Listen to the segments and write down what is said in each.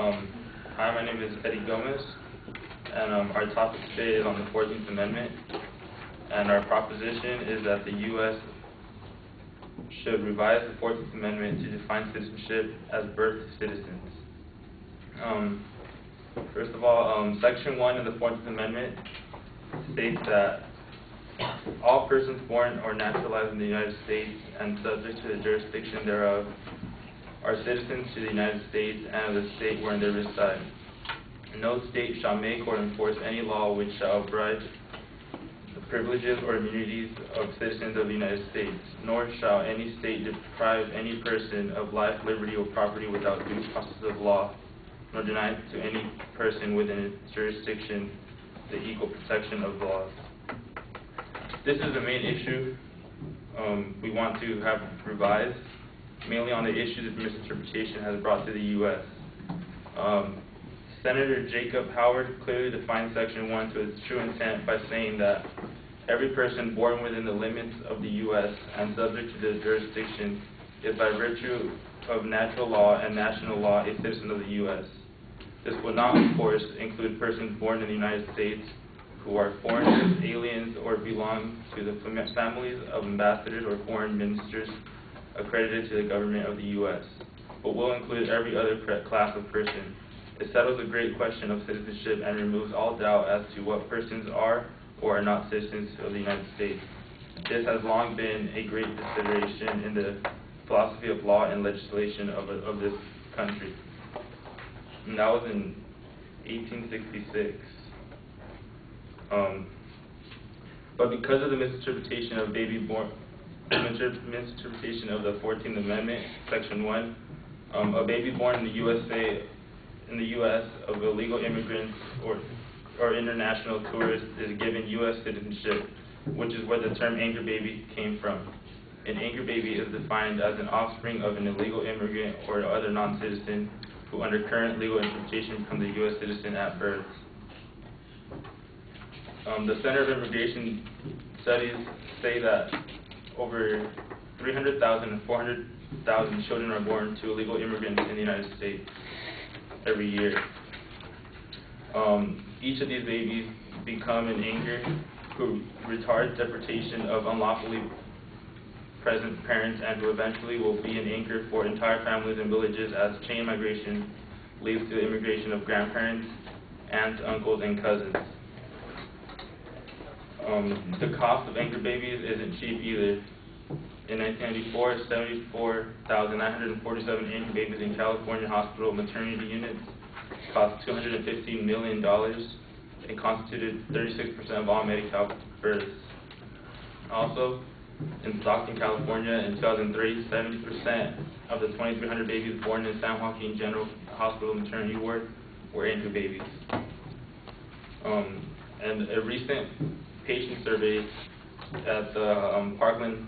Hi, my name is Eddie Gomez, and our topic today is on the 14th Amendment, and our proposition is that the U.S. should revise the 14th Amendment to define citizenship as birth to citizens. First of all, Section 1 of the 14th Amendment states that all persons born or naturalized in the United States and subject to the jurisdiction thereof are citizens to the United States and of the state wherein they reside. No state shall make or enforce any law which shall abridge the privileges or immunities of citizens of the United States, nor shall any state deprive any person of life, liberty, or property without due process of law, nor deny to any person within its jurisdiction the equal protection of laws. This is the main issue we want to have revised, mainly on the issue that misinterpretation has brought to the U.S. Senator Jacob Howard clearly defined Section 1 to its true intent by saying that every person born within the limits of the U.S. and subject to the jurisdiction is by virtue of natural law and national law a citizen of the U.S. This will not, of course, include persons born in the United States who are foreigners, aliens, or belong to the families of ambassadors or foreign ministers accredited to the government of the U.S., but will include every other class of person. It settles a great question of citizenship and removes all doubt as to what persons are or are not citizens of the United States. This has long been a great consideration in the philosophy of law and legislation of this country. And that was in 1866. But because of the misinterpretation of misinterpretation of the 14th Amendment, Section 1, a baby born in the U.S. of illegal immigrants or international tourists is given U.S. citizenship, which is where the term anchor baby came from. An anchor baby is defined as an offspring of an illegal immigrant or other non-citizen who, under current legal interpretation, becomes a U.S. citizen at birth. The Center of Immigration Studies say that over 300,000 and 400,000 children are born to illegal immigrants in the United States every year. Each of these babies become an anchor who retards deportation of unlawfully present parents and who eventually will be an anchor for entire families and villages as chain migration leads to the immigration of grandparents, aunts, uncles, and cousins. The cost of anchor babies isn't cheap either. In 1994, 74,947 anchor babies in California hospital maternity units cost $215 million and constituted 36% of all Medi-Cal births. Also, in Stockton, California, in 2003, 70% of the 2,300 babies born in San Joaquin General Hospital maternity ward were anchor babies. And a recent patient survey at the Parkland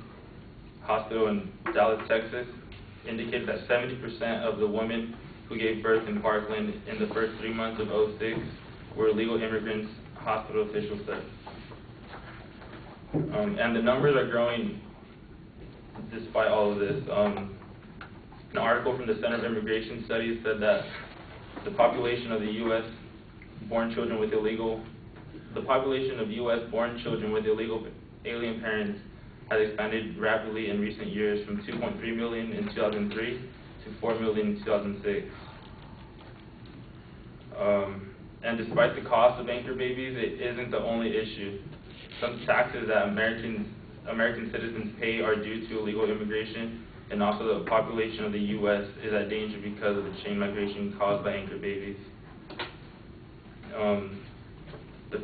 Hospital in Dallas, Texas, indicated that 70% of the women who gave birth in Parkland in the first 3 months of 2006 were illegal immigrants, hospital officials said. And the numbers are growing despite all of this. An article from the Center of Immigration Studies said that the population of U.S. born children with illegal alien parents has expanded rapidly in recent years from 2.3 million in 2003 to 4 million in 2006. And despite the cost of anchor babies, it isn't the only issue. Some taxes that American citizens pay are due to illegal immigration, and also the population of the U.S. is at danger because of the chain migration caused by anchor babies. The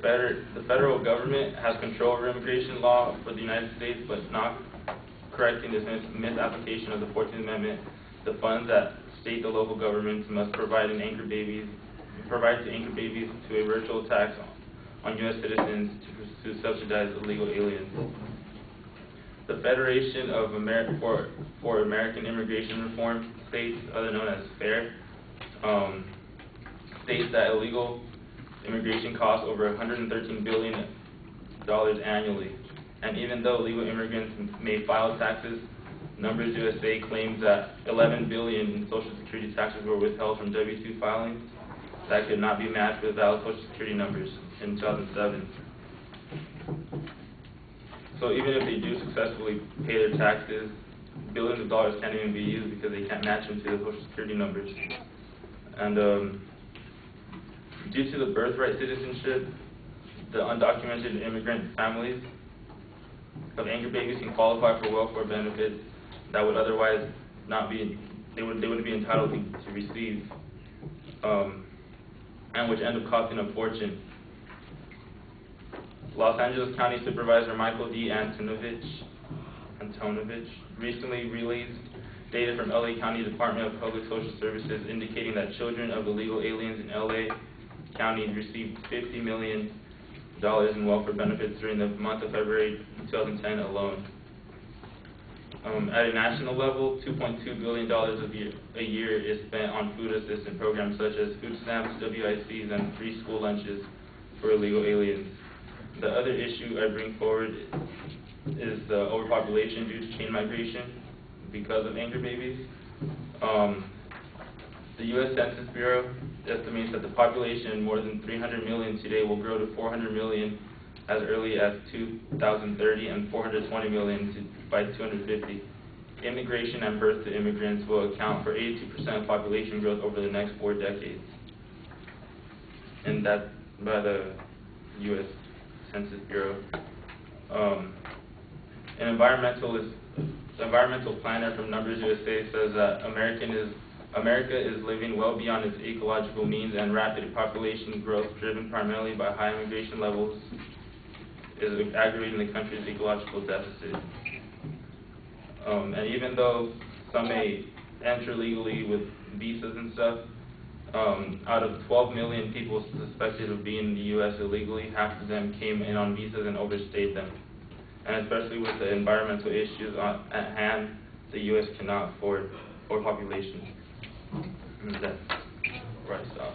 federal government has control over immigration law for the United States, but not correcting this misapplication of the 14th Amendment. The funds that state the local governments must provide to anchor babies to a virtual tax on U.S. citizens to subsidize illegal aliens. The Federation of for American Immigration Reform states, otherwise known as FAIR, states that illegal immigration costs over $113 billion annually. And even though legal immigrants may file taxes, Numbers USA claims that 11 billion in Social Security taxes were withheld from W-2 filings that could not be matched with valid Social Security numbers in 2007. So even if they do successfully pay their taxes, billions of dollars can't even be used because they can't match them to the Social Security numbers. And due to the birthright citizenship, the undocumented immigrant families of anchor babies can qualify for welfare benefits that would otherwise not be, they wouldn't be entitled to receive, and which end up costing a fortune. Los Angeles County Supervisor Michael D. Antonovich recently released data from LA County Department of Public Social Services indicating that children of illegal aliens in LA County received $50 million in welfare benefits during the month of February 2010 alone. At a national level, $2.2 billion a year is spent on food assistance programs such as food stamps, WICs, and free school lunches for illegal aliens. The other issue I bring forward is the overpopulation due to chain migration because of anchor babies. The U.S. Census Bureau estimates that the population in more than 300 million today will grow to 400 million as early as 2030 and 420 million by 250. Immigration and birth to immigrants will account for 82% of population growth over the next 4 decades. And that's by the U.S. Census Bureau. An environmental planner from Numbers USA says that America is living well beyond its ecological means, and rapid population growth driven primarily by high immigration levels is aggravating the country's ecological deficit. And even though some may enter legally with visas and stuff, out of 12 million people suspected of being in the U.S. illegally, half of them came in on visas and overstayed them. And especially with the environmental issues at hand, the U.S. cannot afford population. And that's where I stop.